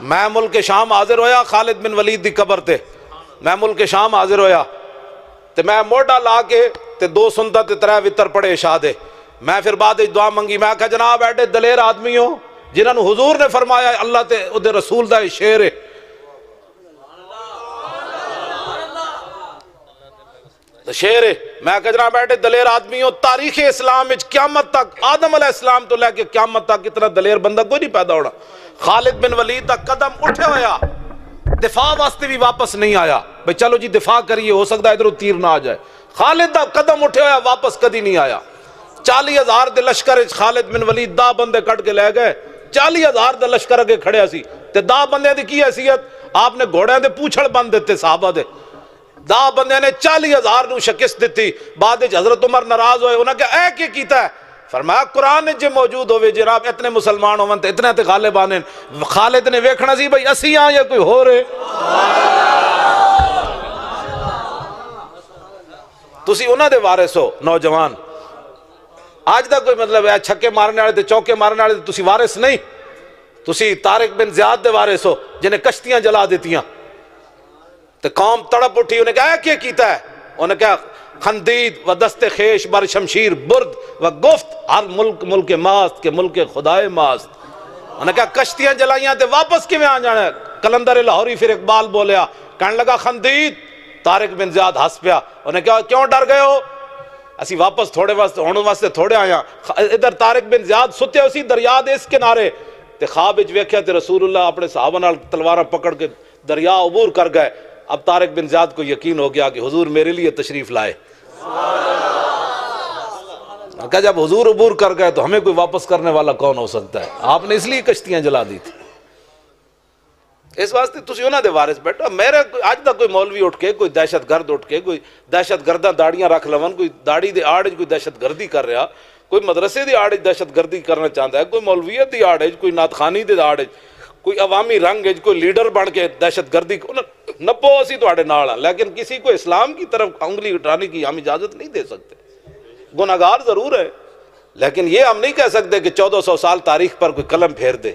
میں ملک شام حاضر ہویا خالد بن ولید دی قبر تے، میں ملک شام حاضر ہویا تے میں موڈا لا کے تے 2 سنت تے 3 وتر پڑھے عشاء دے. میں پھر بعد دعا منگی، میں کہا جناب ایڈے دلیر آدمی ہو جنہاں نو حضور نے فرمایا اللہ تے او دے رسول دا شعر ہے، شعر ہے. میں کہا جناب ایڈے دلیر آدمی ہو، تاریخ اسلام وچ قیامت تک آدم علیہ السلام تو لے کے قیامت تک اتنا دلیر بندہ کوئی نہیں پیدا ہونا. خالد بن ولید دا قدم اٹھے ہویا، دفاع واسطے بھی واپس نہیں آیا بھئی چلو جی دفاع کریے، ہو سکتا ہے ادھر تیر نہ آ جائے. خالد دا قدم اٹھے ہویا، واپس کدی نہیں آیا. 40,000 دے لشکر خالد بن ولید 10 بندے کٹ کے لے گئے. 40,000 دے لشکر اگے کھڑیا سی تے 10 بندے دی کی حیثیت؟ آپ نے گھوڑیاں دے پوچھڑ بند دیتے صحابہ دے. 10 بندے نے 40,000 نو شکست دیتی. بعد حضرت عمر ناراض ہوئے، انہاں کہا اے کی کیتا ہے؟ فرمایا قرآن جے موجود ہوئے جناب اتنے مسلمان ہوون تے اتنے تے غالب آنے. خالد نے ویکھنا سی بھئی اسی ہاں یا کوئی ہو رہے. تسی انہاں دے وارث ہو نوجوان. آج دا کوئی مطلب ہے چھکے مارنے والے تے چوکے مارنے والے تسی وارث نہیں. تسی طارق بن زیاد دے وارث ہو جنہیں کشتیاں جلا دیتیاں تے قوم تڑپ اٹھی. انہیں کہا کیا کیتا ہے؟ انہیں کہا خندید و دست خیش بر شمشیر برد و گفت ہر ملک ملک ماست کے ملک خدائے ماست. انہیں کہا کشتیاں جلائیاں تے واپس کی میں آ جانا ہے. کلندر لاہوری پھر اقبال بولیا، کہنے لگا خندید. طارق بن زیاد ہنس پیا. انہیں کہا کیوں ڈر گئے ہو؟ اسی واپس تھوڑے واسطے تھوڑے آیا. ادھر طارق بن زیاد ستے اسی دریا دے اس کنارے تے خواب وچ ویکھیا تے رسول اللہ اپنے صحابہ نال تلواراں پکڑ کے دریا عبور کر گئے. اب طارق بن زیاد کو یقین ہو گیا کہ حضور میرے لیے تشریف لائے. کہ جب حضور عبور کر گئے تو ہمیں کوئی واپس کرنے والا کون ہو سکتا ہے؟ آپ نے اس لیے کشتیاں جلا دی تھی. اس واسطے تسی انہاں دے وارث بیٹھو. میرے اج دا کوئی مولوی اٹھ کے کوئی دہشت گرد اٹھ کے کوئی دہشت گرداں داڑیاں رکھ لون، کوئی داڑھی دے آڑ کوئی دہشت گردی کر رہا، کوئی مدرسے دی آڑ دہشت گردی کرنا چاہتا ہے، کوئی مولویت دی آڑ کوئی نعت خوانی دے آڑ کوئی عوامی رنگ کوئی لیڈر بن کے دہشت گردی نپو اسی تواڈے نال ہاں، لیکن کسی کو اسلام کی طرف انگلی اٹھانے کی ہم اجازت نہیں دے سکتے. گناہگار ضرور ہے لیکن یہ ہم نہیں کہہ سکتے کہ 1400 سال تاریخ پر کوئی قلم پھیر دے.